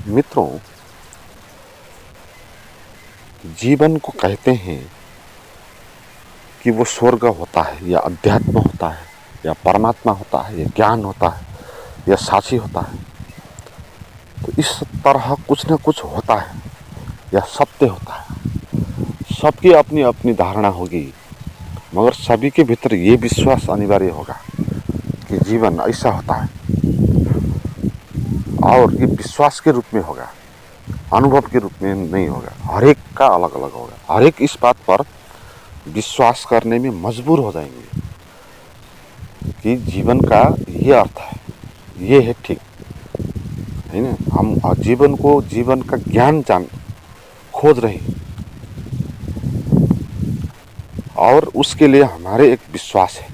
मित्रों, जीवन को कहते हैं कि वो स्वर्ग होता है या अध्यात्म होता है या परमात्मा होता है या ज्ञान होता है या साक्षी होता है। तो इस तरह कुछ न कुछ होता है या सत्य होता है। सबकी अपनी अपनी धारणा होगी, मगर सभी के भीतर ये विश्वास अनिवार्य होगा कि जीवन ऐसा होता है और ये विश्वास के रूप में होगा, अनुभव के रूप में नहीं होगा। हर एक का अलग अलग होगा। हर एक इस बात पर विश्वास करने में मजबूर हो जाएंगे कि जीवन का ये अर्थ है, ये है ठीक है ना। हम जीवन को, जीवन का ज्ञान खोज रहे हैं और उसके लिए हमारे एक विश्वास है।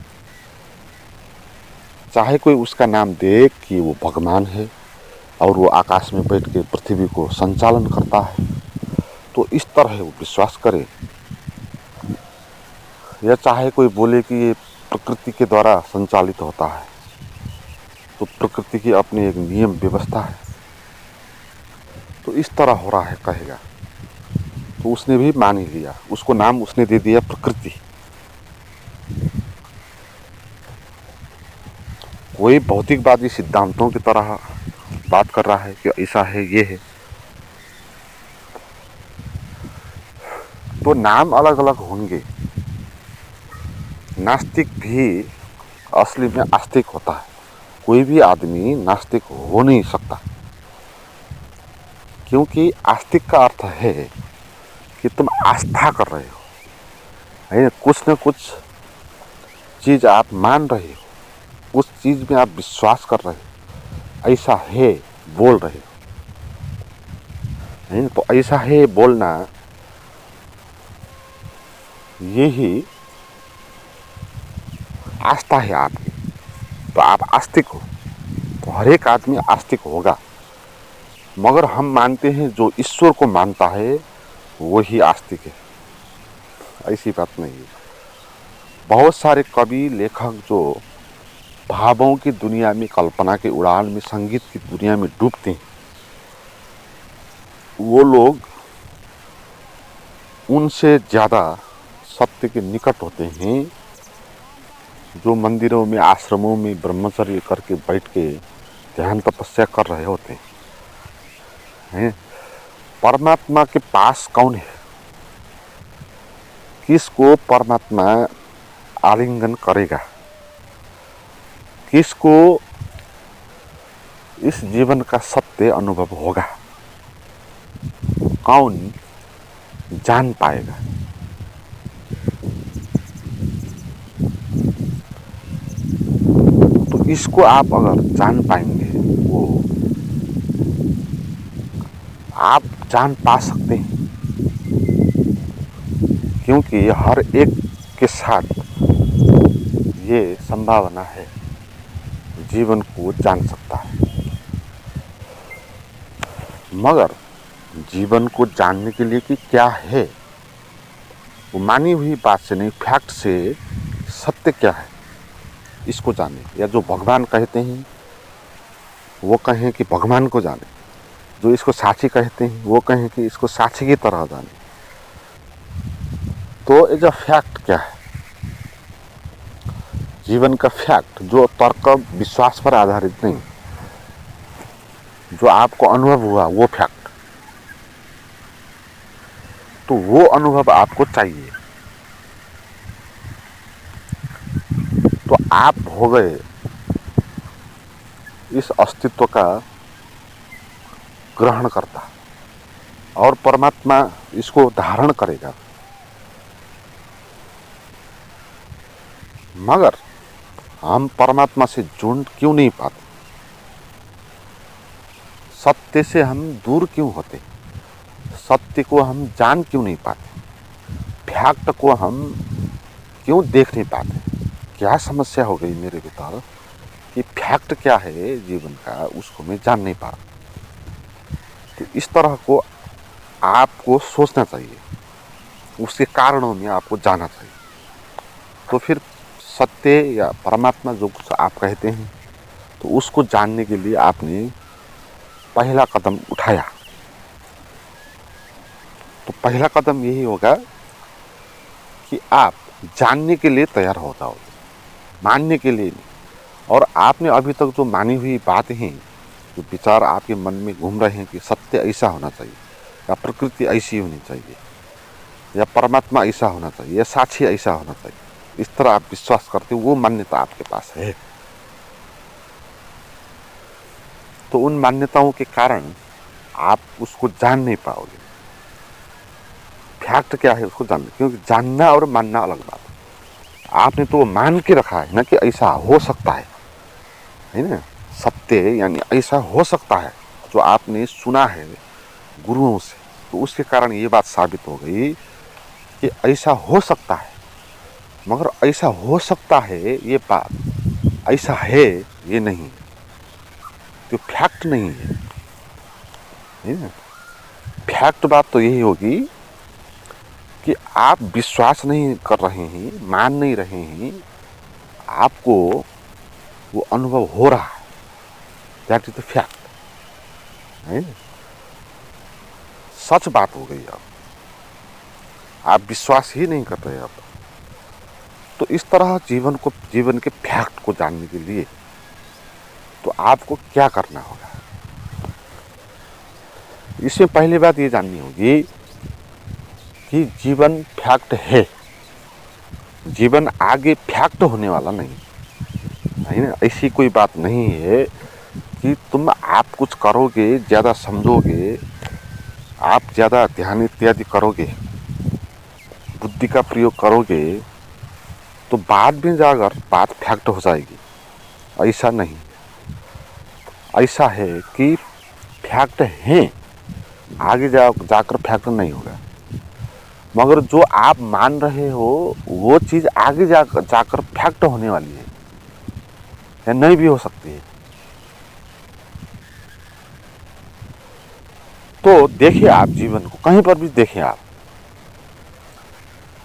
चाहे कोई उसका नाम दे कि वो भगवान है और वो आकाश में बैठ के पृथ्वी को संचालन करता है, तो इस तरह वो विश्वास करे। या चाहे कोई बोले कि ये प्रकृति के द्वारा संचालित होता है, तो प्रकृति की अपनी एक नियम व्यवस्था है, तो इस तरह हो रहा है कहेगा, तो उसने भी मान ही लिया। उसको नाम उसने दे दिया प्रकृति। कोई भौतिकवादी सिद्धांतों की तरह बात कर रहा है कि ऐसा है, ये है, तो नाम अलग अलग होंगे। नास्तिक भी असली में आस्तिक होता है। कोई भी आदमी नास्तिक हो नहीं सकता, क्योंकि आस्तिक का अर्थ है कि तुम आस्था कर रहे हो, है कुछ न कुछ चीज आप मान रहे हो, उस चीज में आप विश्वास कर रहे हो, ऐसा है बोल रहे हो, है तो ऐसा है बोलना, यही आस्था है आपकी। तो आप आस्तिक हो, तो हर एक आदमी आस्तिक होगा। मगर हम मानते हैं जो ईश्वर को मानता है वही आस्तिक है, ऐसी बात नहीं है। बहुत सारे कवि लेखक जो भावों की दुनिया में, कल्पना के उड़ान में, संगीत की दुनिया में डूबते हैं, वो लोग उनसे ज़्यादा सत्य के निकट होते हैं जो मंदिरों में, आश्रमों में ब्रह्मचर्य करके बैठ के ध्यान तपस्या कर रहे होते हैं। परमात्मा के पास कौन है? किसको परमात्मा आलिंगन करेगा? किसको इस जीवन का सत्य अनुभव होगा? कौन जान पाएगा? तो इसको आप अगर जान पाएंगे, वो आप जान पा सकते हैं, क्योंकि हर एक के साथ ये संभावना है, जीवन को जान सकता है। मगर जीवन को जानने के लिए कि क्या है, वो मानी हुई बात से नहीं, फैक्ट से सत्य क्या है इसको जाने। या जो भगवान कहते हैं वो कहें कि भगवान को जाने, जो इसको साक्षी कहते हैं वो कहें कि इसको साक्षी की तरह जाने। तो ये जो फैक्ट क्या है, जीवन का फैक्ट, जो तर्क विश्वास पर आधारित नहीं, जो आपको अनुभव हुआ वो फैक्ट, तो वो अनुभव आपको चाहिए। तो आप हो गए इस अस्तित्व का ग्रहण करता, और परमात्मा इसको धारण करेगा। मगर हम परमात्मा से जुड़ क्यों नहीं पाते? सत्य से हम दूर क्यों होते? सत्य को हम जान क्यों नहीं पाते? फैक्ट को हम क्यों देख नहीं पाते? क्या समस्या हो गई मेरे भीतर कि फैक्ट क्या है जीवन का, उसको मैं जान नहीं पा रहा। तो इस तरह को आपको सोचना चाहिए, उसके कारणों में आपको जाना चाहिए। तो फिर सत्य या परमात्मा जो कुछ आप कहते हैं, तो उसको जानने के लिए आपने पहला कदम उठाया तो पहला कदम यही होगा कि आप जानने के लिए तैयार हो जाओ, मानने के लिए नहीं। और आपने अभी तक जो मानी हुई बातें हैं, जो विचार आपके मन में घूम रहे हैं कि सत्य ऐसा होना चाहिए, या प्रकृति ऐसी होनी चाहिए, या परमात्मा ऐसा होना चाहिए, या साक्षी ऐसा होना चाहिए, इस तरह आप विश्वास करते हो, वो मान्यता आपके पास है। तो उन मान्यताओं के कारण आप उसको जान नहीं पाओगे। फैक्ट क्या है उसको जानना, क्योंकि जानना और मानना अलग बात है। आपने तो मान के रखा है ना कि ऐसा हो सकता है ना, सत्य यानी ऐसा हो सकता है, जो आपने सुना है गुरुओं से, तो उसके कारण ये बात साबित हो गई कि ऐसा हो सकता है। मगर ऐसा हो सकता है ये बात, ऐसा है ये नहीं, तो फैक्ट नहीं है ना। फैक्ट बात तो यही होगी कि आप विश्वास नहीं कर रहे हैं, मान नहीं रहे हैं, आपको वो अनुभव हो रहा है, दैट इज द फैक्ट, है ना। सच बात हो गई। अब आप विश्वास ही नहीं कर रहे। अब तो इस तरह जीवन के फैक्ट को जानने के लिए तो आपको क्या करना होगा, इसमें पहली बात ये जाननी होगी कि जीवन फैक्ट है। जीवन आगे फैक्ट होने वाला नहीं है ना। ऐसी कोई बात नहीं है कि तुम आप कुछ करोगे, ज़्यादा समझोगे, आप ज़्यादा ध्यान इत्यादि करोगे, बुद्धि का प्रयोग करोगे, तो बाद में जाकर बात फैक्ट हो जाएगी। ऐसा नहीं, ऐसा है कि फैक्ट है, आगे जाकर फैक्ट नहीं होगा। मगर जो आप मान रहे हो वो चीज़ आगे जाकर फैक्ट होने वाली है, या नहीं भी हो सकती है। तो देखिए, आप जीवन को कहीं पर भी देखें,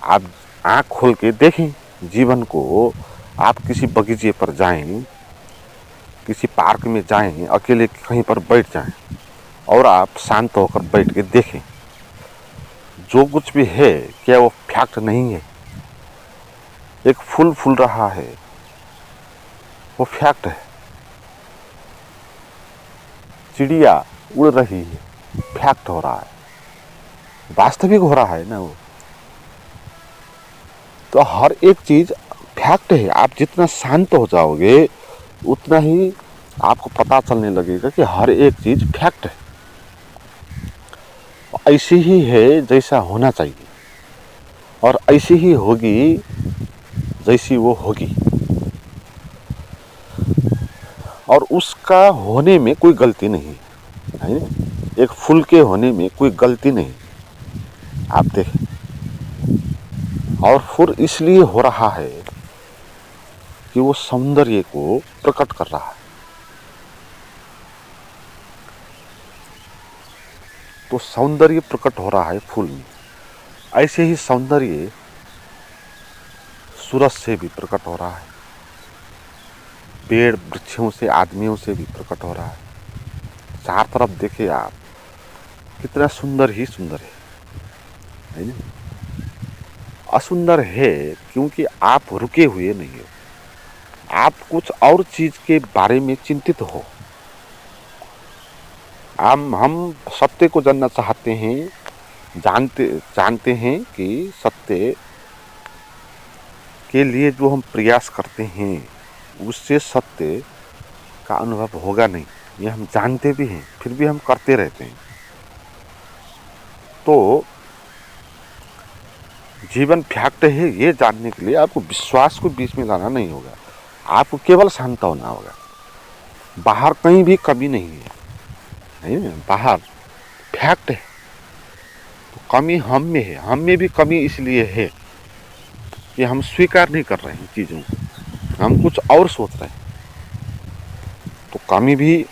आप आँख खोल के देखें जीवन को। आप किसी बगीचे पर जाएं, किसी पार्क में जाएं, अकेले कहीं पर बैठ जाएं और आप शांत होकर बैठ के देखें, जो कुछ भी है क्या वो फैक्ट नहीं है। एक फूल फूल रहा है, वो फैक्ट है। चिड़िया उड़ रही है, फैक्ट हो रहा है, वास्तविक हो रहा है ना वो। तो हर एक चीज फैक्ट है। आप जितना शांत हो जाओगे उतना ही आपको पता चलने लगेगा कि हर एक चीज फैक्ट है, ऐसी ही है जैसा होना चाहिए, और ऐसी ही होगी जैसी वो होगी, और उसका होने में कोई गलती नहीं है। एक फूल के होने में कोई गलती नहीं, आप देखें। और फूल इसलिए हो रहा है कि वो सौंदर्य को प्रकट कर रहा है। तो सौंदर्य प्रकट हो रहा है फूल में। ऐसे ही सौंदर्य सूरज से भी प्रकट हो रहा है, पेड़ वृक्षों से, आदमियों से भी प्रकट हो रहा है। चार तरफ देखिए आप, कितना सुंदर ही सुंदर है ना। असुंदर है क्योंकि आप रुके हुए नहीं हो, आप कुछ और चीज के बारे में चिंतित हो। हम सत्य को जानना चाहते हैं, जानते हैं कि सत्य के लिए जो हम प्रयास करते हैं उससे सत्य का अनुभव होगा नहीं, ये हम जानते भी हैं, फिर भी हम करते रहते हैं। तो जीवन फैक्ट है ये जानने के लिए आपको विश्वास को बीच में लाना नहीं होगा, आपको केवल शांत होना होगा। बाहर कहीं भी कमी नहीं है, बाहर फैक्ट है। तो कमी हम में है, हम में भी कमी इसलिए है कि हम स्वीकार नहीं कर रहे हैं चीज़ों को, हम कुछ और सोच रहे हैं। तो कमी भी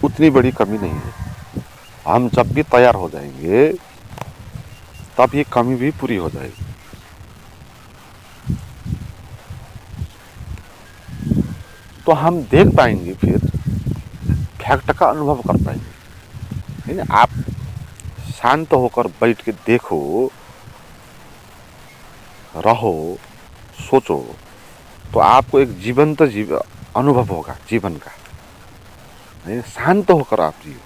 उतनी बड़ी कमी नहीं है। हम जब भी तैयार हो जाएंगे तब ये कमी भी पूरी हो जाएगी। तो हम देख पाएंगे, फिर फैक्ट का अनुभव कर पाएंगे। है ना। आप शांत होकर बैठ के देखो, रहो, सोचो, तो आपको एक जीवंत अनुभव होगा जीवन का, है। शांत होकर आप जियो।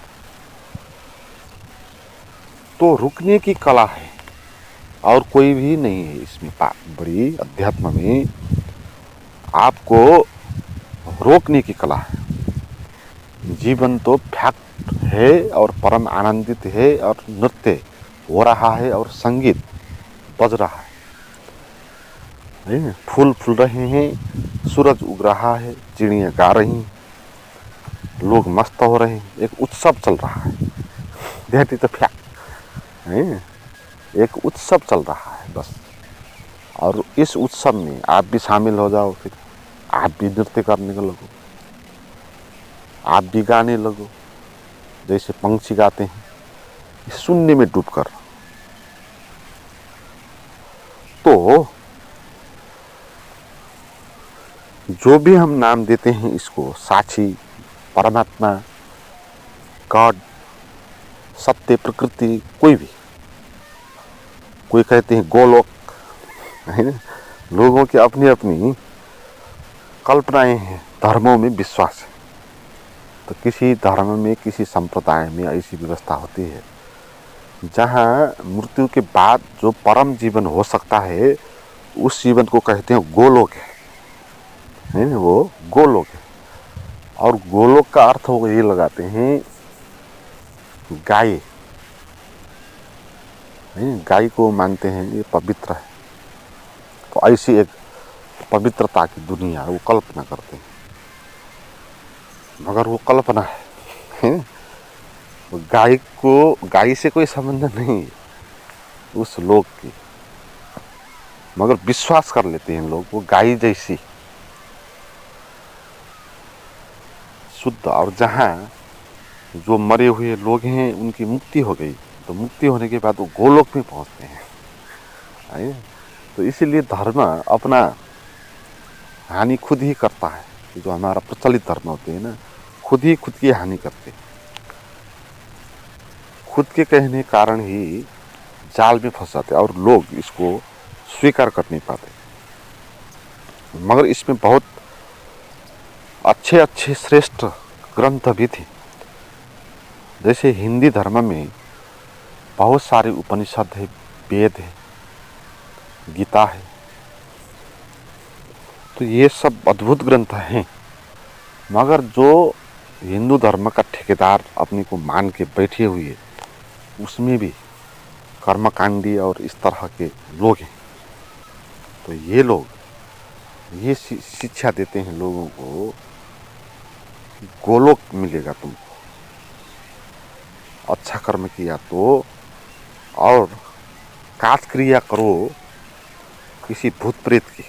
तो रुकने की कला है और कोई भी नहीं है इसमें। बड़ी अध्यात्म में आपको रोकने की कला है। जीवन तो फैक्ट है और परम आनंदित है और नृत्य हो रहा है और संगीत बज रहा है। फूल फूल रहे हैं, सूरज उग रहा है, चिड़ियाँ गा रही हैं, लोग मस्त हो रहे हैं, एक उत्सव चल रहा है। दैट इज द फैक्ट है। एक उत्सव चल रहा है बस। और इस उत्सव में आप भी शामिल हो जाओ, फिर आप भी नृत्य करने को लगो, आप भी गाने लगो जैसे पंछी गाते हैं, शून्य में डूबकर। तो जो भी हम नाम देते हैं इसको, साक्षी, परमात्मा, गॉड, सत्य, प्रकृति, कोई भी, कोई कहते हैं गोलोक, है ना। लोगों की अपनी अपनी कल्पनाएं हैं, धर्मों में विश्वास है। तो किसी धर्म में, किसी संप्रदाय में ऐसी व्यवस्था होती है जहाँ मृत्यु के बाद जो परम जीवन हो सकता है, उस जीवन को कहते हैं गोलोक है ना, वो गोलोक है। और गोलोक का अर्थ वो ये लगाते हैं गाय, गाय को मानते हैं ये पवित्र है। तो ऐसी एक पवित्रता की दुनिया वो कल्पना करते हैं, मगर वो कल्पना है। गाय को, गाय से कोई संबंध नहीं उस लोक की, मगर विश्वास कर लेते हैं लोग वो गाय जैसी शुद्ध। और जहाँ जो मरे हुए लोग हैं उनकी मुक्ति हो गई, तो मुक्ति होने के बाद वो गोलोक में पहुंचते हैं। तो इसीलिए धर्म अपना हानि खुद ही करता है। जो हमारा प्रचलित धर्म होते हैं ना, खुद ही खुद की हानि करते हैं। खुद के कहने कारण ही जाल में फंस जाते और लोग इसको स्वीकार कर नहीं पाते। मगर इसमें बहुत अच्छे अच्छे श्रेष्ठ ग्रंथ भी थे। जैसे हिंदी धर्म में बहुत सारे उपनिषद है, वेद है, गीता है। तो ये सब अद्भुत ग्रंथ हैं। मगर जो हिंदू धर्म का ठेकेदार अपने को मान के बैठे हुए, उसमें भी कर्मकांडी और इस तरह के लोग हैं। तो ये लोग ये शिक्षा देते हैं लोगों को कि गोलोक मिलेगा तुमको, अच्छा कर्म किया तो, और काश क्रिया करो किसी भूत प्रेत की,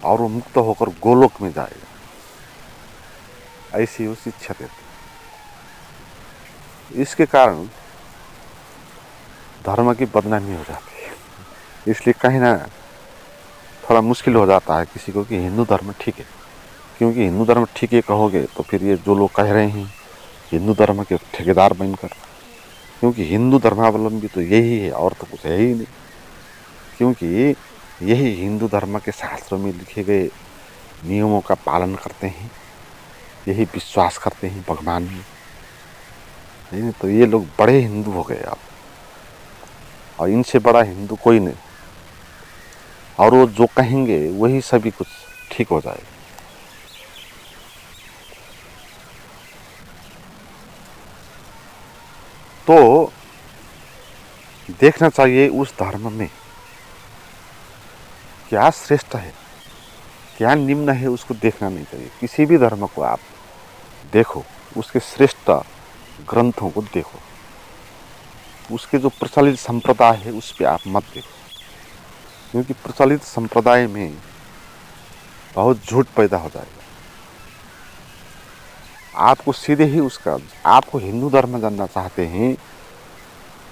और वो मुक्त होकर गोलोक में जाएगा। ऐसी वो शिक्षा देते। इसके कारण धर्म की बदनामी हो जाती है। इसलिए कहीं ना थोड़ा मुश्किल हो जाता है किसी को कि हिंदू धर्म ठीक है। क्योंकि हिंदू धर्म ठीक है कहोगे तो फिर ये जो लोग कह रहे हैं हिंदू धर्म के ठेकेदार बनकर, क्योंकि हिंदू धर्मावलंबी तो यही है और तो कुछ है ही नहीं। क्योंकि यही हिंदू धर्म के शास्त्रों में लिखे गए नियमों का पालन करते हैं, यही विश्वास करते हैं भगवान में, नहीं तो ये लोग बड़े हिंदू हो गए अब, और इनसे बड़ा हिंदू कोई नहीं। और वो जो कहेंगे वही सभी कुछ ठीक हो जाएगा। तो देखना चाहिए उस धर्म में क्या श्रेष्ठ है, क्या निम्न है, उसको देखना नहीं चाहिए। किसी भी धर्म को आप देखो, उसके श्रेष्ठ ग्रंथों को देखो, उसके जो प्रचलित संप्रदाय है उस पर आप मत देखो। क्योंकि प्रचलित संप्रदाय में बहुत झूठ पैदा हो जाएगा। आपको सीधे ही उसका, आपको हिंदू धर्म जानना चाहते हैं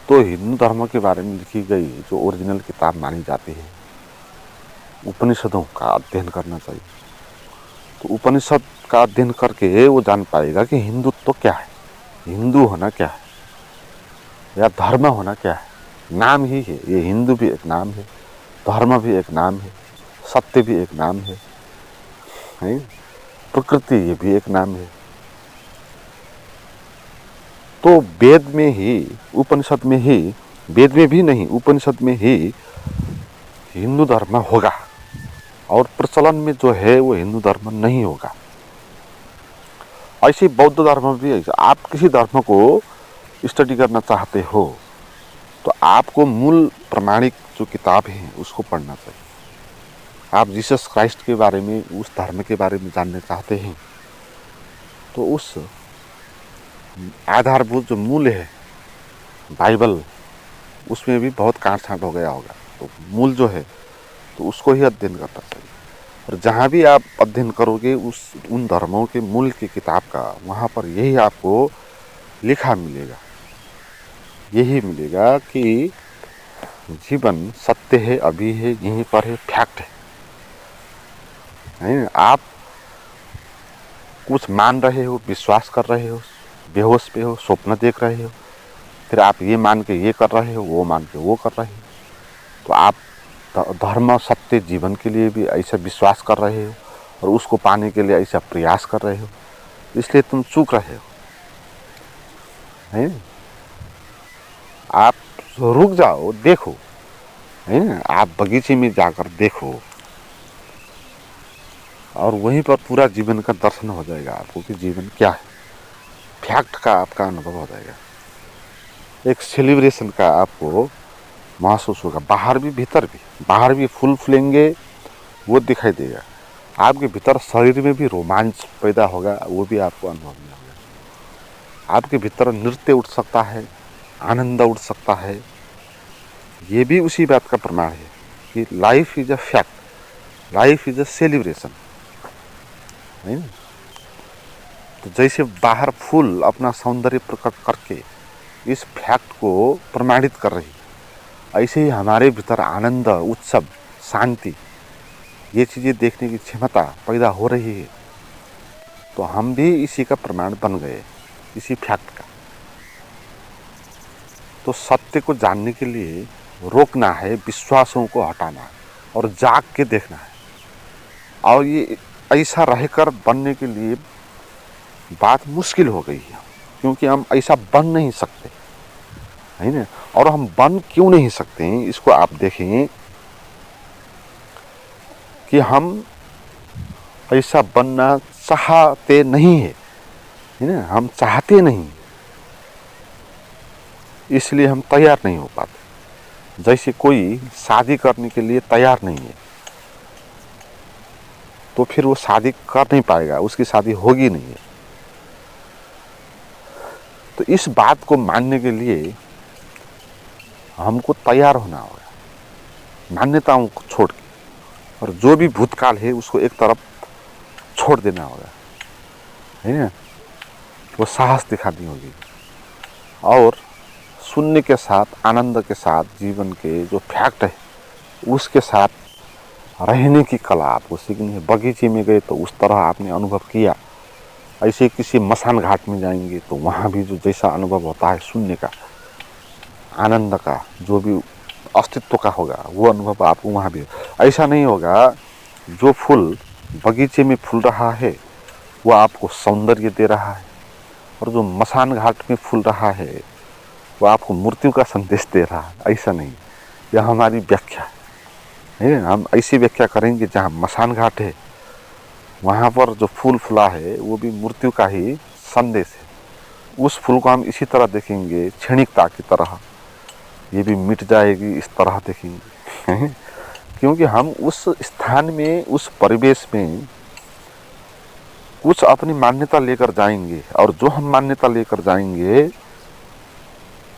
तो हिंदू धर्म के बारे में लिखी गई जो ओरिजिनल किताब मानी जाती है, उपनिषदों का अध्ययन करना चाहिए। तो उपनिषद का अध्ययन करके वो जान पाएगा कि हिंदुत्व तो क्या है, हिंदू होना क्या है या धर्म होना क्या है? नाम ही है। ये हिंदू भी एक नाम है, धर्म भी एक नाम है, सत्य भी एक नाम है, प्रकृति ये भी एक नाम है। तो वेद में ही, उपनिषद में ही, वेद में भी नहीं, उपनिषद में ही हिंदू धर्म होगा और प्रचलन में जो है वो हिंदू धर्म नहीं होगा। ऐसे बौद्ध धर्म भी है। आप किसी धर्म को स्टडी करना चाहते हो तो आपको मूल प्रमाणिक जो किताब है उसको पढ़ना चाहिए। आप जीसस क्राइस्ट के बारे में, उस धर्म के बारे में जानना चाहते हैं तो उस आधारभूत जो मूल है बाइबल, उसमें भी बहुत काट छांट हो गया होगा। तो मूल जो है तो उसको ही अध्ययन करना चाहिए। और जहाँ भी आप अध्ययन करोगे उन धर्मों के मूल की किताब का, वहाँ पर यही आपको लिखा मिलेगा, यही मिलेगा कि जीवन सत्य है, अभी है, यहीं पर है, फैक्ट है। आप कुछ मान रहे हो, विश्वास कर रहे हो, बेहोश पे हो, स्वप्न देख रहे हो, फिर आप ये मान के ये कर रहे हो, वो मान के वो कर रहे हो, तो आप धर्म सत्य जीवन के लिए भी ऐसा विश्वास कर रहे हो और उसको पाने के लिए ऐसा प्रयास कर रहे हो, इसलिए तुम चूक रहे हो। है आप रुक जाओ, देखो, है ना, आप बगीचे में जाकर देखो और वहीं पर पूरा जीवन का दर्शन हो जाएगा आपको कि जीवन क्या है। फैक्ट का आपका अनुभव हो जाएगा, एक सेलिब्रेशन का आपको महसूस होगा। बाहर भी भीतर भी, बाहर भी फूल फूलेंगे वो दिखाई देगा, आपके भीतर शरीर में भी रोमांच पैदा होगा, वो भी आपको अनुभव में होगा। आपके भीतर नृत्य उठ सकता है, आनंद उठ सकता है। ये भी उसी बात का प्रमाण है कि life is a fact, life is a celebration, है ना। तो जैसे बाहर फूल अपना सौंदर्य प्रकट करके इस फैक्ट को प्रमाणित कर रही, ऐसे ही हमारे भीतर आनंद, उत्सव, शांति, ये चीज़ें देखने की क्षमता पैदा हो रही है। तो हम भी इसी का प्रमाण बन गए, इसी फैक्ट का। तो सत्य को जानने के लिए रोकना है, विश्वासों को हटाना है और जाग के देखना है। और ये ऐसा रहकर बनने के लिए बात मुश्किल हो गई है, क्योंकि हम ऐसा बन नहीं सकते, है ना। और हम बन क्यों नहीं सकते हैं, इसको आप देखें कि हम ऐसा बनना चाहते नहीं है ना, हम चाहते नहीं, इसलिए हम तैयार नहीं हो पाते। जैसे कोई शादी करने के लिए तैयार नहीं है तो फिर वो शादी कर नहीं पाएगा, उसकी शादी होगी नहीं है। तो इस बात को मानने के लिए हमको तैयार होना होगा, मान्यताओं को छोड़ के, और जो भी भूतकाल है उसको एक तरफ छोड़ देना होगा, है ना। वो साहस दिखानी होगी और शून्य के साथ, आनंद के साथ, जीवन के जो फैक्ट है उसके साथ रहने की कला आपको सीखनी है। बगीचे में गए तो उस तरह आपने अनुभव किया, ऐसे किसी मसान घाट में जाएंगे तो वहाँ भी जो जैसा अनुभव होता है शून्य का, आनंद का, जो भी अस्तित्व का होगा, वो अनुभव आपको वहाँ भी। ऐसा नहीं होगा जो फूल बगीचे में फूल रहा है वो आपको सौंदर्य दे रहा है, और जो मसान घाट में फूल रहा है वो आपको मृत्यु का संदेश दे रहा है। ऐसा नहीं, यह हमारी व्याख्या है। हम ऐसी व्याख्या करेंगे जहाँ मसान घाट है वहाँ पर जो फूल फुला है वो भी मृत्यु का ही संदेश है। उस फूल को हम इसी तरह देखेंगे, क्षणिकता की तरह, ये भी मिट जाएगी, इस तरह देखेंगे क्योंकि हम उस स्थान में, उस परिवेश में कुछ अपनी मान्यता लेकर जाएंगे, और जो हम मान्यता लेकर जाएंगे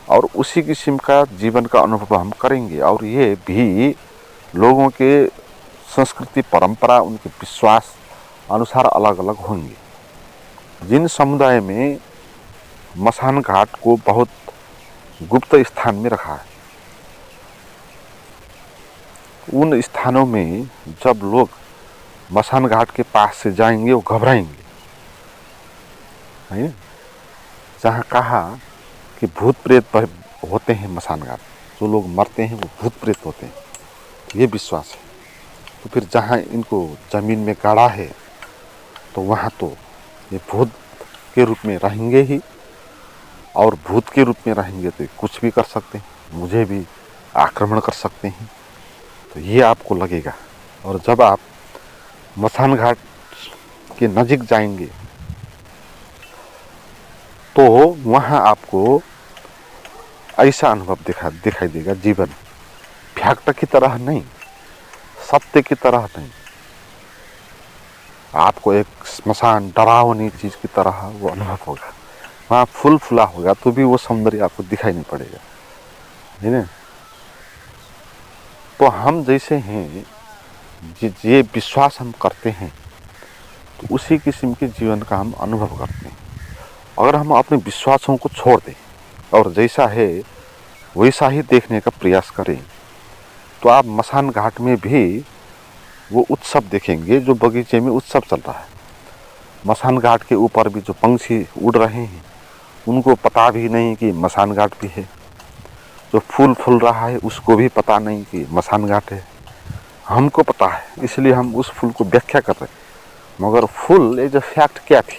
और उसी किस्म का जीवन का अनुभव हम करेंगे। और ये भी लोगों के संस्कृति, परंपरा, उनके विश्वास अनुसार अलग अलग होंगे। जिन समुदाय में मसान घाट को बहुत गुप्त स्थान में रखा है, उन स्थानों में जब लोग मसान घाट के पास से जाएंगे वो घबराएंगे, है। जहाँ कहा कि भूत प्रेत होते हैं मसान घाट, जो लोग मरते हैं वो भूत प्रेत होते हैं, ये विश्वास है। तो फिर जहाँ इनको ज़मीन में गाड़ा है तो वहाँ तो ये भूत के रूप में रहेंगे ही, और भूत के रूप में रहेंगे तो कुछ भी कर सकते हैं, मुझे भी आक्रमण कर सकते हैं, तो ये आपको लगेगा। और जब आप मसान घाट के नज़दीक जाएंगे तो वहाँ आपको ऐसा अनुभव दिखाई देगा, जीवन फैक्ट की तरह नहीं, सत्य की तरह नहीं, आपको एक स्मशान डरावनी चीज़ की तरह वो अनुभव होगा। वहाँ फूल फूला होगा तो भी वो सौंदर्य आपको दिखाई नहीं पड़ेगा, है ना। तो हम जैसे हैं, ये विश्वास हम करते हैं तो उसी किस्म के जीवन का हम अनुभव करते हैं। अगर हम अपने विश्वासों को छोड़ दें और जैसा है वैसा ही देखने का प्रयास करें तो आप मसान घाट में भी वो उत्सव देखेंगे जो बगीचे में उत्सव चल रहा है। मसान घाट के ऊपर भी जो पंछी उड़ रहे हैं उनको पता भी नहीं कि मसान घाट भी है, जो फूल फूल रहा है उसको भी पता नहीं कि मसान घाट है। हमको पता है, इसलिए हम उस फूल को व्याख्या कर रहे हैं, मगर फूल एक जो फैक्ट क्या थी,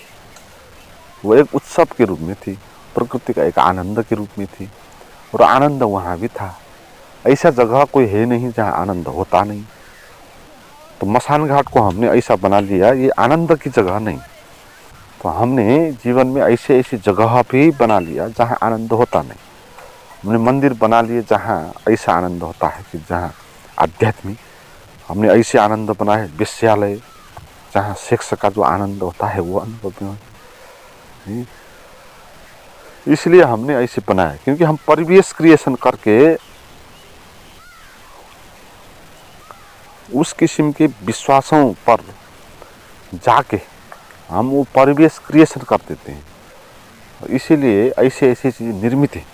वो एक उत्सव के रूप में थी, प्रकृति का एक आनंद के रूप में थी, और आनंद वहाँ भी था। ऐसा जगह कोई है नहीं जहाँ आनंद होता नहीं। तो मसान घाट को हमने ऐसा बना लिया, ये आनंद की जगह नहीं, तो हमने जीवन में ऐसे ऐसी जगह भी बना लिया जहाँ आनंद होता नहीं। हमने मंदिर बना लिए जहाँ ऐसा आनंद होता है कि जहाँ आध्यात्मिक, हमने ऐसे आनंद बनाए विश्वविद्यालय जहाँ सेक्स का जो आनंद होता है वो अनुभव में। इसलिए हमने ऐसे बनाया क्योंकि हम परिवेश क्रिएशन करके उस किस्म के विश्वासों पर जाके हम वो परिवेश क्रिएशन कर देते हैं, इसीलिए ऐसे ऐसी चीज़ें निर्मित हैं।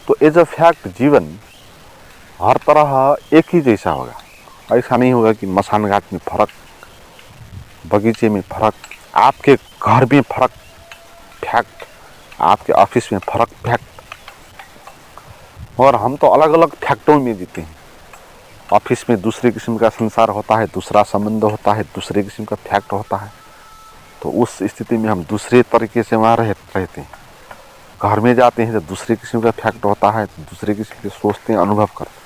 तो एज अ फैक्ट जीवन हर तरह एक ही जैसा होगा। ऐसा नहीं होगा कि मसान घाट में फर्क, बगीचे में फर्क, आपके घर में फर्क फैक्ट, आपके ऑफिस में फर्क फैक्ट। और हम तो अलग अलग फैक्टों में जीते हैं। ऑफिस में दूसरे किस्म का संसार होता है, दूसरा संबंध होता है, दूसरे किस्म का फैक्ट होता है, तो उस स्थिति में हम दूसरे तरीके से वहाँ रहते हैं। घर में जाते हैं तो दूसरे किस्म का फैक्ट होता है, तो दूसरे किस्म के सोचते हैं, अनुभव करते हैं।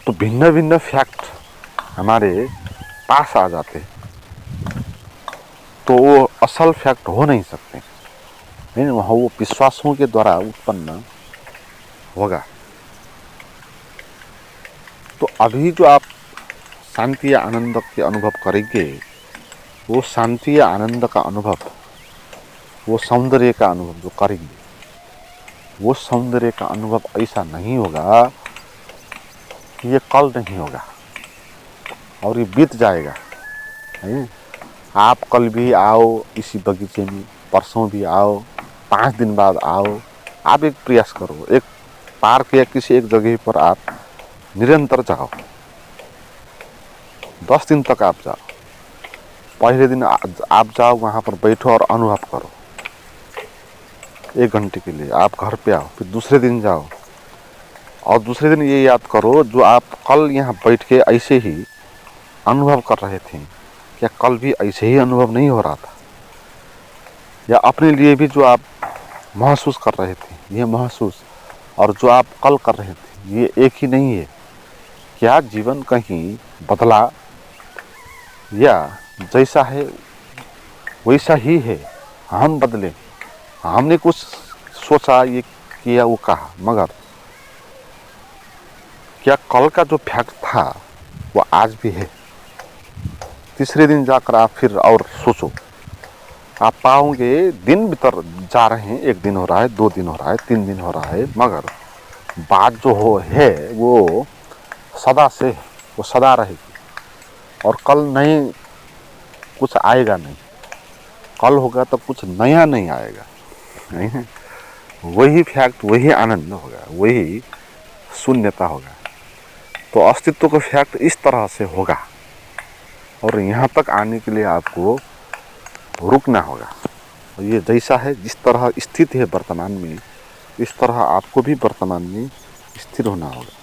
तो भिन्न भिन्न फैक्ट हमारे पास आ जाते हैं तो वो असल फैक्ट हो नहीं सकते, नहीं, वहाँ वो विश्वासों के द्वारा उत्पन्न होगा। तो अभी जो आप शांति या आनंद के अनुभव करेंगे, वो शांति या आनंद का अनुभव, वो सौंदर्य का अनुभव जो करेंगे, वो सौंदर्य का अनुभव ऐसा नहीं होगा कि ये कल नहीं होगा और ये बीत जाएगा। नहीं, आप कल भी आओ इसी बगीचे में, परसों भी आओ, 5 दिन बाद आओ, आप एक प्रयास करो, एक पार्क या किसी एक जगह पर आप निरंतर जाओ, 10 दिन तक आप जाओ। पहले दिन आप जाओ, वहाँ पर बैठो और अनुभव करो 1 घंटे के लिए, आप घर पे आओ, फिर दूसरे दिन जाओ और दूसरे दिन ये याद करो जो आप कल यहाँ बैठ के ऐसे ही अनुभव कर रहे थे, क्या कल भी ऐसे ही अनुभव नहीं हो रहा था? या अपने लिए भी जो आप महसूस कर रहे थे, ये महसूस और जो आप कल कर रहे थे ये एक ही नहीं है? क्या जीवन कहीं बदला या जैसा है वैसा ही है? हम बदले, हमने कुछ सोचा, ये किया, वो कहा, मगर क्या कल का जो फैक्ट था वो आज भी है? तीसरे दिन जाकर आप फिर और सोचो, आप पाओगे दिन भीतर जा रहे हैं, 1 दिन हो रहा है, 2 दिन हो रहा है, 3 दिन हो रहा है, मगर बात जो हो है वो सदा से, वो सदा रहेगी और कल नहीं, कुछ आएगा नहीं। कल होगा तो कुछ नया नहीं आएगा, नहीं है? वही फैक्ट, वही आनंद होगा, वही शून्यता होगा। तो अस्तित्व का फैक्ट इस तरह से होगा और यहाँ तक आने के लिए आपको रुकना होगा। और ये जैसा है, जिस तरह स्थिति है वर्तमान में, इस तरह आपको भी वर्तमान में स्थिर होना होगा।